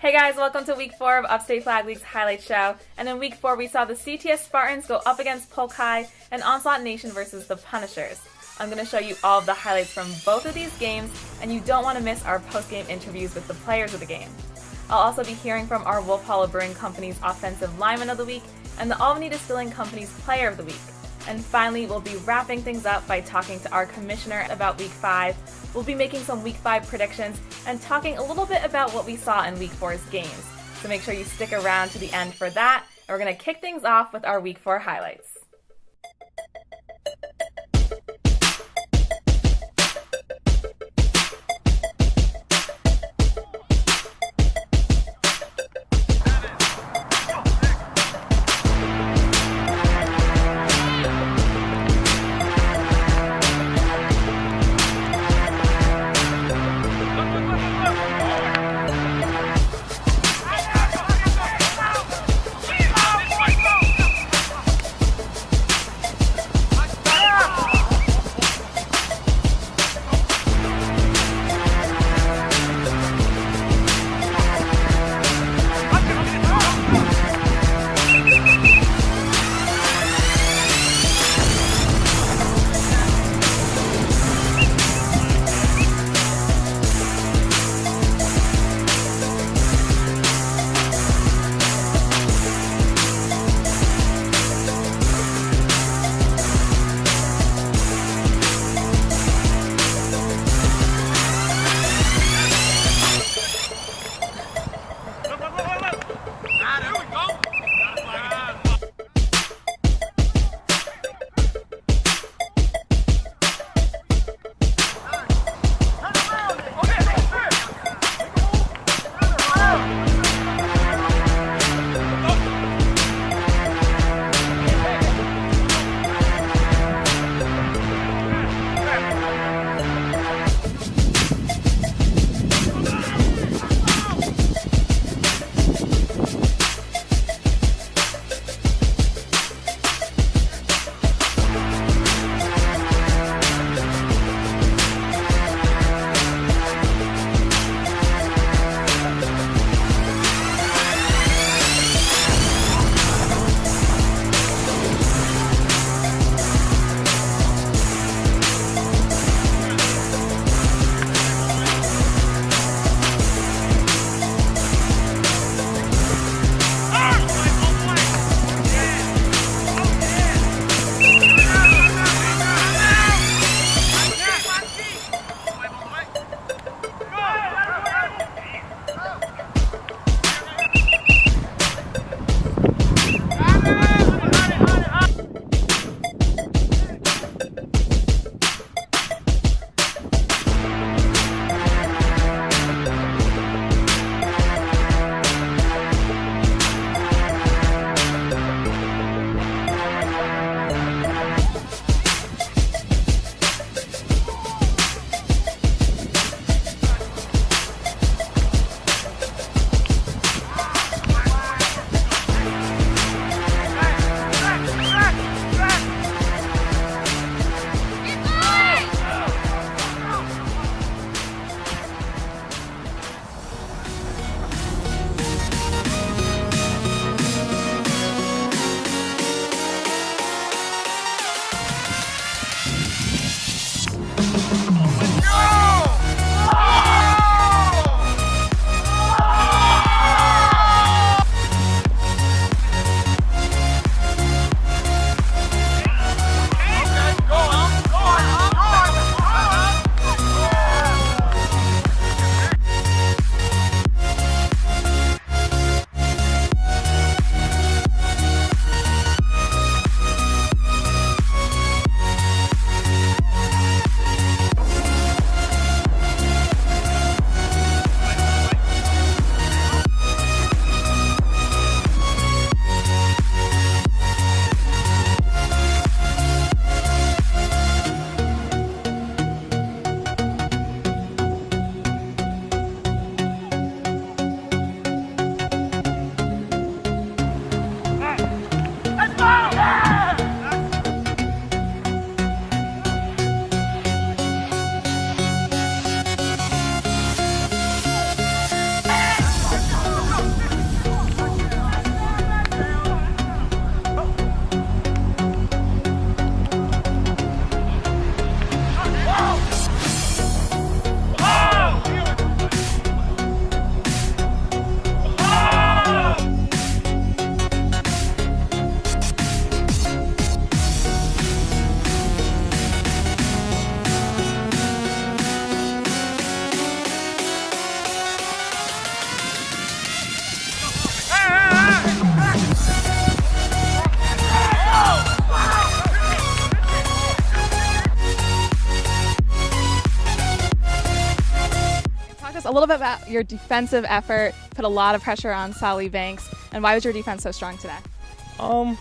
Hey guys, welcome to week 4 of Upstate Flag League's highlight show. And in week 4, we saw the CTS Spartans go up against Polk High and Onslaught Nation versus the Punishers. I'm going to show you all of the highlights from both of these games, and you don't want to miss our post-game interviews with the players of the game. I'll also be hearing from our Wolf Hollow Brewing Company's Offensive Lineman of the Week and the Albany Distilling Company's Player of the Week. And finally, we'll be wrapping things up by talking to our commissioner about week 5. We'll be making some week 5 predictions and talking a little bit about what we saw in week 4's games. So make sure you stick around to the end for that. And we're going to kick things off with our week 4 highlights. Talk to us a little bit about your defensive effort. Put a lot of pressure on Solly Banks, and why was your defense so strong today?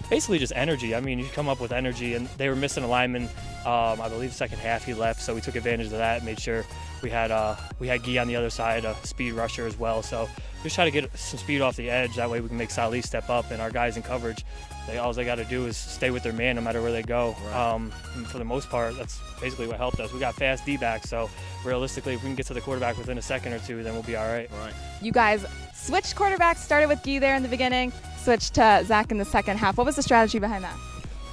Basically just energy. I mean, you come up with energy, and they were missing a lineman. I believe second half he left, so we took advantage of that. Made sure we had Guy on the other side, a speed rusher as well. So just try to get some speed off the edge. That way we can make Solly step up, and our guys in coverage, all they got to do is stay with their man no matter where they go. Right. And for the most part, that's basically what helped us. We got fast D-backs, so realistically, if we can get to the quarterback within a second or two, then we'll be all right. Right. You guys switched quarterbacks, started with Guy there in the beginning, switched to Zach in the second half. What was the strategy behind that?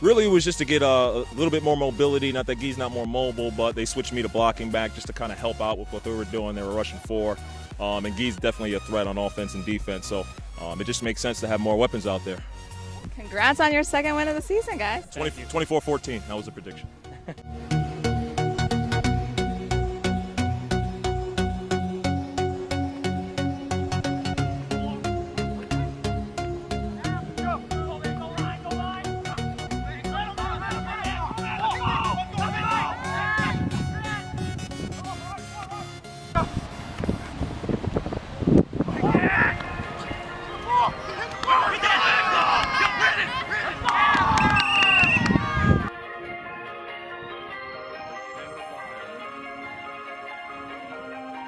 Really, it was just to get a little bit more mobility. Not that Guy's not more mobile, but they switched me to blocking back just to kind of help out with what they were doing. They were rushing 4, and Guy's definitely a threat on offense and defense. So it just makes sense to have more weapons out there. Congrats on your second win of the season, guys. 24-14, that was the prediction.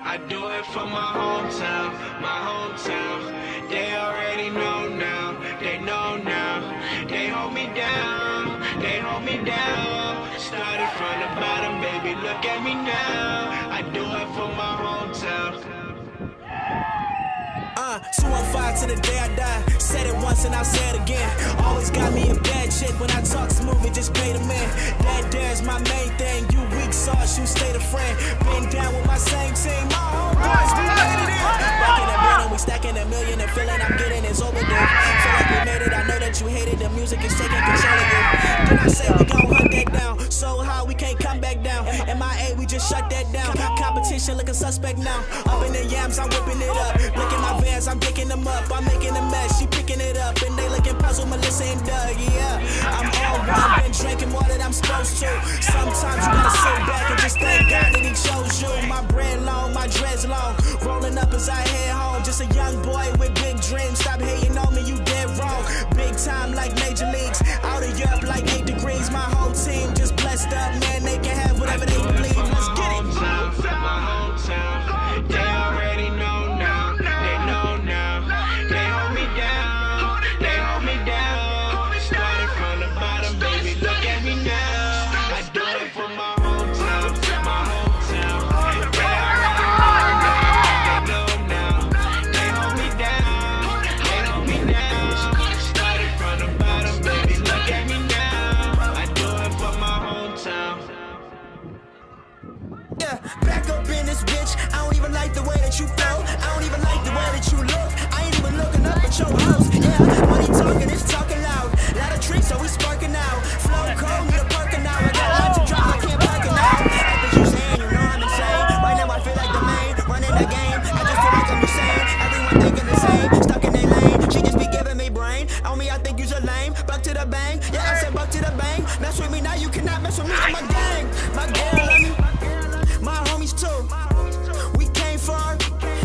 I do it for my hometown, my hometown. They already know now, they know now. They hold me down, they hold me down. Started from the bottom, baby, look at me now. I do it for my hometown. 215 to the day I die. Said it once and I'll say it again. Always got me a bad chick when I talk smooth and just pay the man. That there's my main thing. You weak sauce, you stay the friend. Been down with my same team. My homeboys, we made it in. Back in the building, we stacking a million. The feeling I'm getting is overdue. Feel like we made it. I know that you hated. The music is taking control of you. Then I say we gon' hunt that down. So high we can't come back down. MIA, we just shut that down. Competition looking suspect now. Up in the yams, I'm whipping it up. Look at my Vans, I'm picking them up. I'm making a mess, she picking it up. And they looking puzzled, Melissa and Doug, yeah. I'm all one, been drinking more than I'm supposed to. Sometimes you gotta sit back and just thank God that he chose you. My bread long, my dreads long. Rolling up as I head home. Just a young boy with big dreams. Stop hating on me, you dead wrong. Big time like major leagues. Out of Europe like 8 degrees. My whole team just blessed up, man. They can have whatever they believe. Let's get it. My hometown, they already know now. They know now. They hold me down. They hold me down. Started from the bottom, baby. Look at me now. I do it for my hometown. My hometown. They already know now. They hold me down. They hold me down. Started from the bottom, baby. Look at me now. I do it for my hometown. Yeah, back up in this bitch. I don't even like the way that you flow. I don't even like the way that you look. I ain't even looking up at your house. Yeah, when he talking, it's talking loud. Lot of trees, so we sparking out. Flow cold, need a perking out. I got lots of drive, I can't park it out. After you saying, you know I'm insane. Right now I feel like the main, running the game. I just feel like I'm insane. Everyone thinking the same, stuck in their lane. She just be giving me brain. On me, I think you's a lame. Buck to the bang, yeah, I said buck to the bang. Mess with me now, you cannot mess with me. I'm a gang. My girl love me. My homies too. We came far,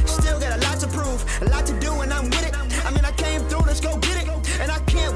still got a lot to prove, a lot to do, and I'm with it. I mean, I came through, let's go get it. And I can't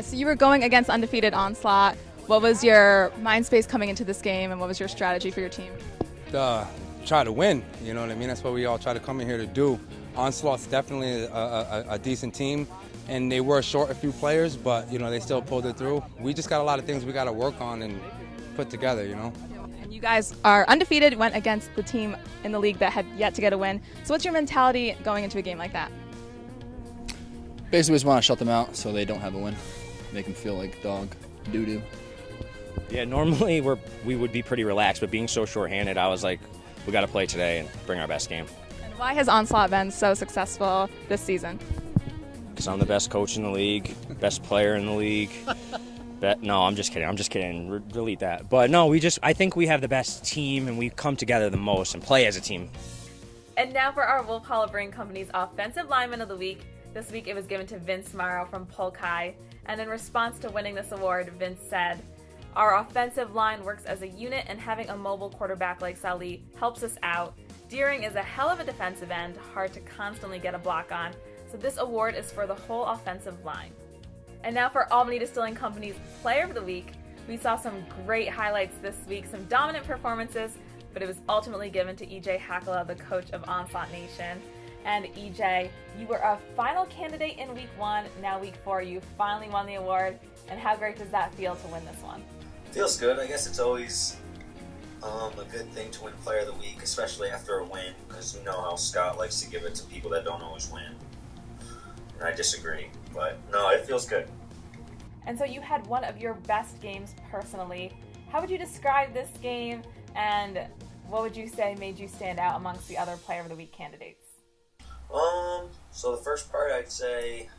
So you were going against undefeated Onslaught. What was your mind space coming into this game, and what was your strategy for your team? Try to win, you know what I mean? That's what we all try to come in here to do. Onslaught's definitely a decent team, and they were short a few players, but, you know, they still pulled it through. We just got a lot of things we got to work on and put together, you know? And you guys are undefeated, went against the team in the league that had yet to get a win. So what's your mentality going into a game like that? Basically, we just want to shut them out so they don't have a win. Make them feel like dog doo-doo. Yeah, normally we would be pretty relaxed, but being so shorthanded, I was like, we got to play today and bring our best game. And why has Onslaught been so successful this season? Because I'm the best coach in the league, best player in the league. No, I'm just kidding. Delete that. But no, I think we have the best team, and we come together the most and play as a team. And now for our Wolf Hollow Brewing Company's Offensive Lineman of the Week. This week it was given to Vince Morrow from Polk High. And in response to winning this award, Vince said, "Our offensive line works as a unit, and having a mobile quarterback like Salih helps us out. Deering is a hell of a defensive end, hard to constantly get a block on, so this award is for the whole offensive line." And now for Albany Distilling Company's Player of the Week. We saw some great highlights this week, some dominant performances, but it was ultimately given to EJ Hakala, the coach of Onslaught Nation. And EJ, you were a final candidate in week 1, now week 4, you finally won the award. And how great does that feel to win this one? Feels good. I guess it's always a good thing to win Player of the Week, especially after a win, because you know how Scott likes to give it to people that don't always win. And I disagree, but no, it feels good. And so you had one of your best games personally. How would you describe this game, and what would you say made you stand out amongst the other Player of the Week candidates? So the first part, I'd say,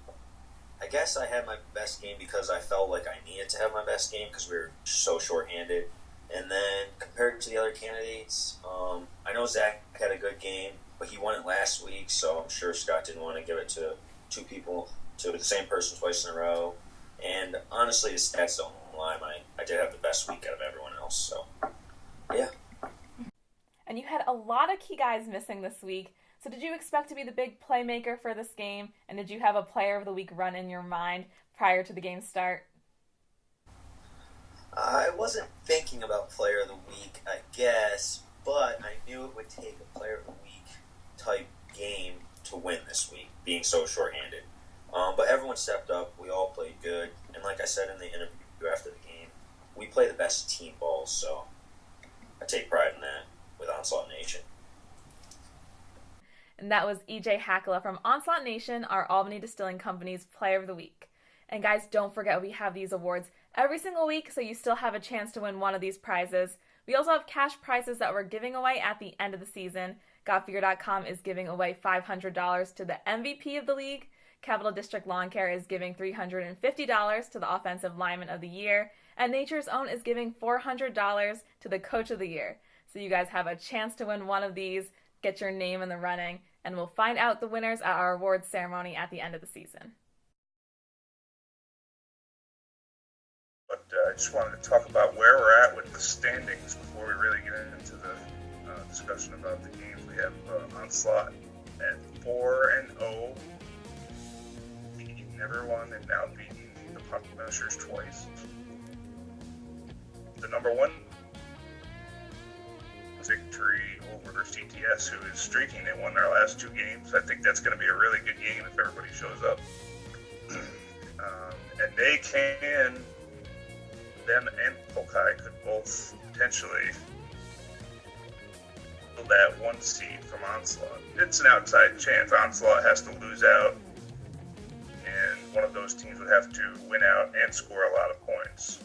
I guess I had my best game because I felt like I needed to have my best game because we were so shorthanded. And then compared to the other candidates, I know Zach had a good game, but he won it last week, so I'm sure Scott didn't want to give it to two people, to the same person twice in a row. And honestly, the stats don't lie. I did have the best week out of everyone else, so yeah. And you had a lot of key guys missing this week. So did you expect to be the big playmaker for this game? And did you have a Player of the Week run in your mind prior to the game's start? I wasn't thinking about Player of the Week, I guess, but I knew it would take a Player of the Week type game to win this week, being so shorthanded. But everyone stepped up. We all played good. And like I said in the interview after the game, we play the best team ball, so I take pride in that with Onslaught Nation. And that was EJ Hakala from Onslaught Nation, our Albany Distilling Company's Player of the Week. And guys, don't forget we have these awards every single week, so you still have a chance to win one of these prizes. We also have cash prizes that we're giving away at the end of the season. GotFigure.com is giving away $500 to the MVP of the league. Capital District Lawn Care is giving $350 to the Offensive Lineman of the Year. And Nature's Own is giving $400 to the Coach of the Year. So you guys have a chance to win one of these, get your name in the running, and we'll find out the winners at our awards ceremony at the end of the season. But I just wanted to talk about where we're at with the standings before we really get into the discussion about the games. We have Onslaught at 4-0, beating everyone and now beating the Punishers twice. The number one victory over CTS, who is streaking. They won their last 2 games. I think that's going to be a really good game if everybody shows up. And they can, them and Pokai could both potentially fill that 1 seed from Onslaught. It's an outside chance. Onslaught has to lose out, and one of those teams would have to win out and score a lot of points.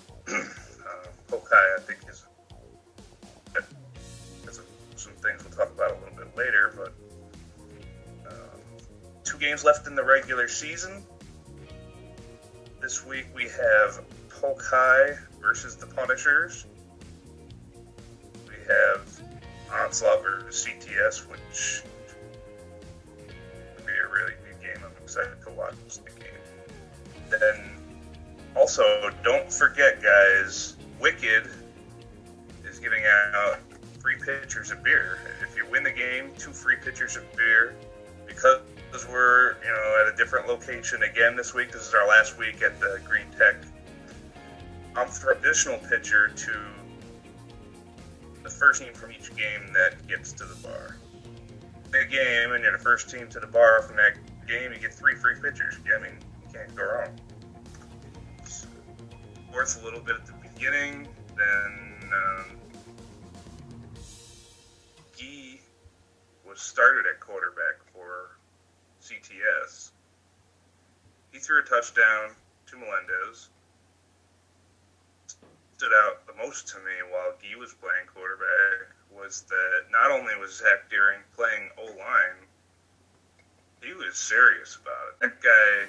Pokai, I think, is some things we'll talk about a little bit later, but 2 games left in the regular season. This week we have Pokai versus the Punishers. We have Onslaught versus CTS, which will be a really good game. I'm excited to watch the game. Then, also, don't forget, guys, Wicked is giving out free pitchers of beer. If you win the game, 2 free pitchers of beer. Because we're, at a different location again this week. This is our last week at the Green Tech. I'm for additional pitcher to the first team from each game that gets to the bar. Big game, and you're the first team to the bar from that game, you get 3 free pitchers. I mean, you can't go wrong. Worth a little bit at the beginning, then Guy was started at quarterback for CTS. He threw a touchdown to Melendez. Stood out the most to me while Guy was playing quarterback was that not only was Zach Deering playing O-line, he was serious about it. That guy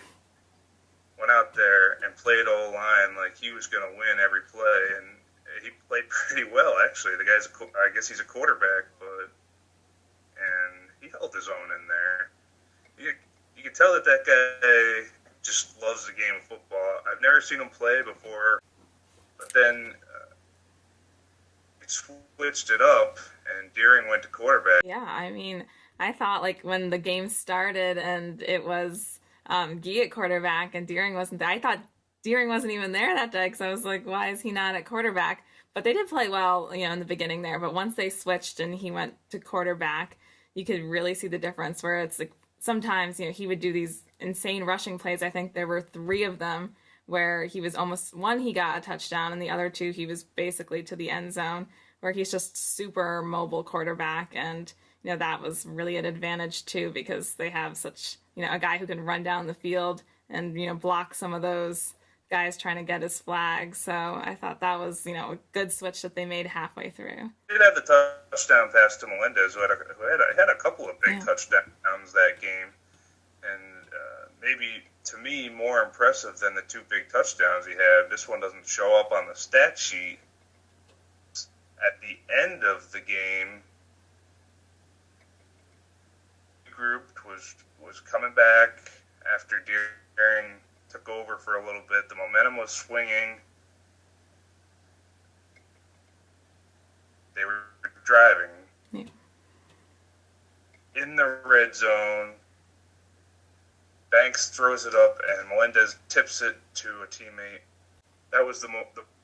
went out there and played O-line like he was going to win every play, and he played pretty well, actually. The guy's, I guess he's a quarterback, and he held his own in there. You can tell that guy just loves the game of football. I've never seen him play before, but then he switched it up, and Deering went to quarterback. Yeah, I mean, I thought when the game started and it was Guy at quarterback and Deering wasn't there, I thought Deering wasn't even there that day because I was like, why is he not at quarterback? But they did play well, in the beginning there. But once they switched and he went to quarterback, you could really see the difference where it's like sometimes, he would do these insane rushing plays. I think there were 3 of them where he was almost, one, he got a touchdown, and the other 2, he was basically to the end zone, where he's just super mobile quarterback. And, that was really an advantage too, because they have such, a guy who can run down the field and, block some of those guys trying to get his flag. So I thought that was, a good switch that they made halfway through. He did have the touchdown pass to Melendez, who had a couple of big touchdowns that game. And maybe, to me, more impressive than the 2 big touchdowns he had. This one doesn't show up on the stat sheet. At the end of the game, the group was coming back after Deering took over for a little bit. The momentum was swinging. They were driving. Yeah. In the red zone, Banks throws it up, and Melendez tips it to a teammate. That was the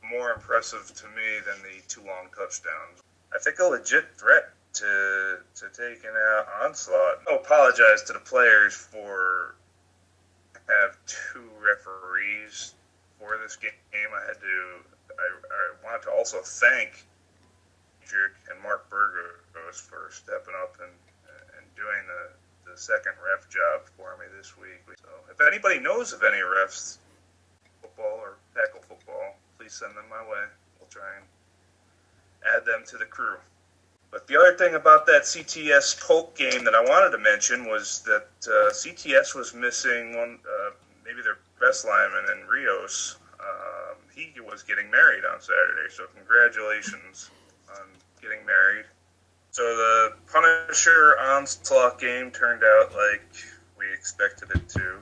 more impressive to me than the 2 long touchdowns. I think a legit threat to taking out Onslaught. I apologize to the players for have 2 referees for this game. I wanted to also thank Jake and Mark Burgos for stepping up and doing the second ref job for me this week. So if anybody knows of any refs, football or tackle football, please send them my way. We'll try and add them to the crew. But the other thing about that CTS Polk game that I wanted to mention was that CTS was missing one, maybe their best lineman in Rios. He was getting married on Saturday, so congratulations on getting married. So the Punisher Onslaught game turned out like we expected it to.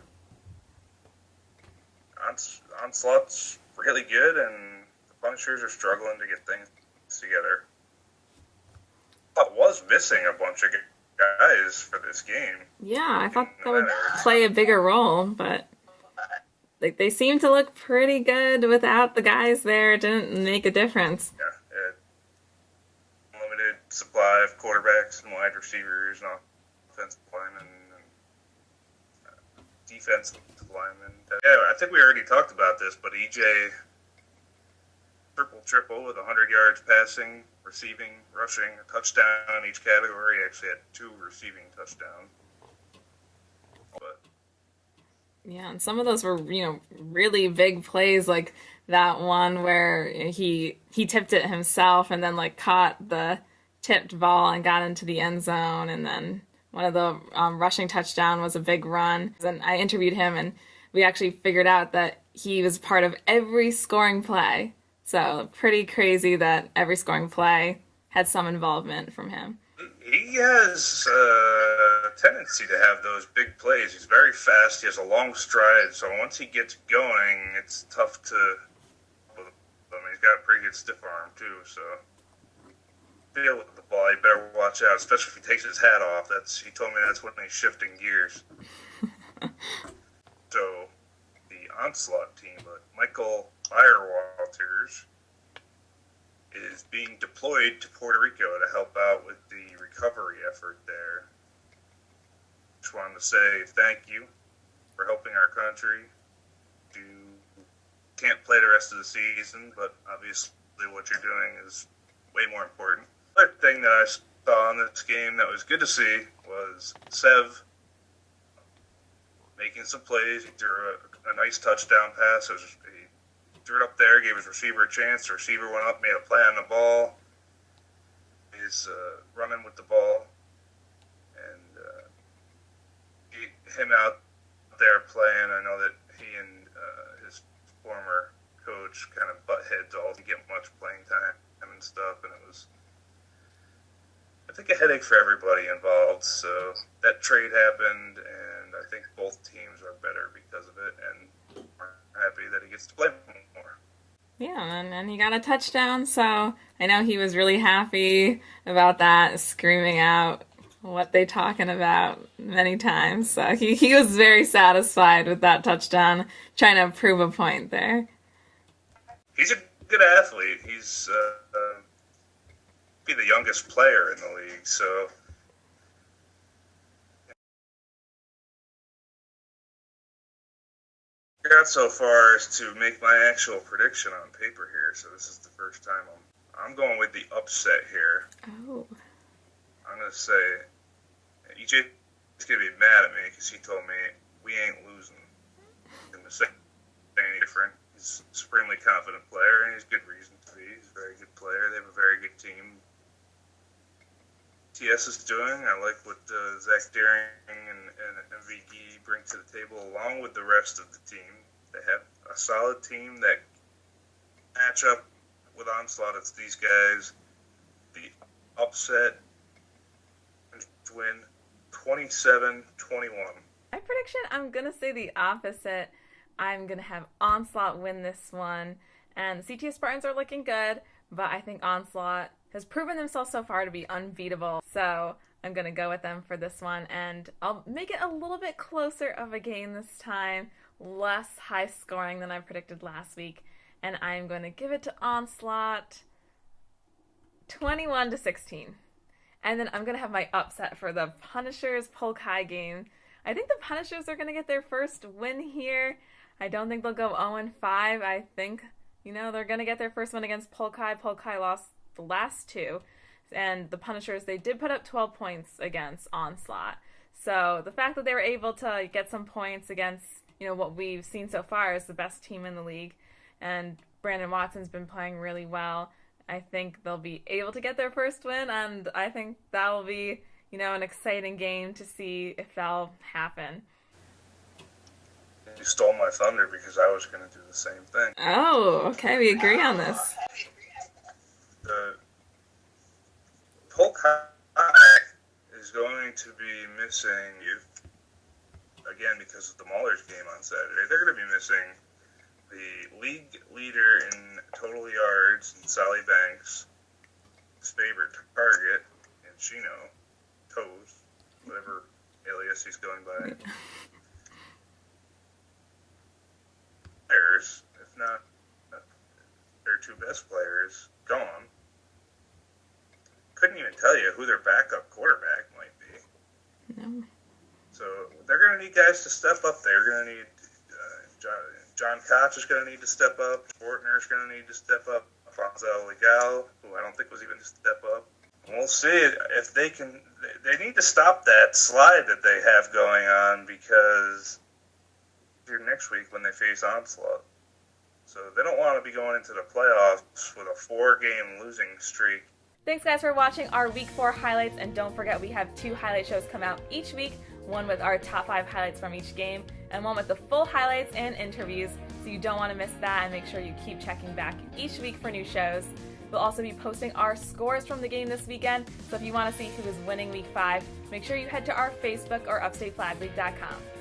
Onslaught's really good, and the Punishers are struggling to get things together. I was missing a bunch of guys for this game. Yeah, I thought that would play a bigger role, but like they seem to look pretty good without the guys there. It didn't make a difference. Yeah, limited supply of quarterbacks and wide receivers and offensive linemen and defensive linemen. Yeah, I think we already talked about this, but EJ triple with 100 yards passing, receiving, rushing, a touchdown in each category. He actually had 2 receiving touchdowns. But yeah, and some of those were, really big plays, like that one where he tipped it himself and then like caught the tipped ball and got into the end zone, and then one of the rushing touchdown was a big run. And I interviewed him, and we actually figured out that he was part of every scoring play. So pretty crazy that every scoring play had some involvement from him. he has a tendency to have those big plays. He's very fast. He has a long stride. So once he gets going, it's tough to. I mean, he's got a pretty good stiff arm too. So feel with the ball, you better watch out, especially if he takes his hat off. He told me that's when he's shifting gears. So the Onslaught team, but Michael Firewalters is being deployed to Puerto Rico to help out with the recovery effort there. Just wanted to say thank you for helping our country. You can't play the rest of the season, but obviously what you're doing is way more important. Other thing that I saw in this game that was good to see was Sev making some plays. He threw a nice touchdown pass. He threw it up there, gave his receiver a chance. The receiver went up, made a play on the ball. He's running with the ball. And him out there playing, I know that he and his former coach kind of butt heads all to get much playing time and stuff. And it was, I think, a headache for everybody involved. So that trade happened, and I think both teams are better because of it, and I'm happy that he gets to play more. Yeah, and he got a touchdown, so I know he was really happy about that, screaming out what they talking about many times. So he was very satisfied with that touchdown, trying to prove a point there. He's a good athlete. He's be the youngest player in the league, so I got so far as to make my actual prediction on paper here, so this is the first time I'm going with the upset here. Oh. I'm going to say EJ is going to be mad at me because he told me we ain't losing. In the second, any different. He's a supremely confident player, and he's good reason to be. He's a very good player. They have a very good team. TS is doing. I like what Zach Deering and MVG bring to the table along with the rest of the team. They have a solid team that match up with Onslaught. It's these guys. The upset win 27-21. My prediction, I'm going to say the opposite. I'm going to have Onslaught win this one. And the CTS Spartans are looking good, but I think Onslaught has proven themselves so far to be unbeatable. So I'm going to go with them for this one, and I'll make it a little bit closer of a game this time, less high scoring than I predicted last week, and I'm going to give it to Onslaught 21-16. And then I'm going to have my upset for the Punishers Polk High game. I think the Punishers are going to get their first win here. I don't think they'll go 0-5. I think, they're going to get their first win against Polk High. Polk High lost the last two, and the Punishers, they did put up 12 points against Onslaught. So the fact that they were able to get some points against, what we've seen so far is the best team in the league, and Brandon Watson's been playing really well. I think they'll be able to get their first win, and I think that will be, an exciting game to see if that'll happen. You stole my thunder because I was going to do the same thing. Oh, okay, we agree on this. The Polk High is going to be missing you again because of the Maulers game on Saturday. They're going to be missing the league leader in total yards, and Sally Banks, his favorite target, and Chino, Toes, whatever alias he's going by. Players, if not their two best players, gone. Couldn't even tell you who their backup quarterback might be. No. So they're going to need guys to step up. They're going to need John Koch is going to need to step up. Fortner is going to need to step up. Alfonso Legal, who I don't think was even to step up. We'll see if they can. They need to stop that slide that they have going on, because here next week when they face Onslaught. So they don't want to be going into the playoffs with a 4-game losing streak. Thanks, guys, for watching our Week 4 highlights, and don't forget we have 2 highlight shows come out each week, one with our top 5 highlights from each game, and one with the full highlights and interviews, so you don't want to miss that, and make sure you keep checking back each week for new shows. We'll also be posting our scores from the game this weekend, so if you want to see who is winning Week 5, make sure you head to our Facebook or UpstateFlagLeague.com.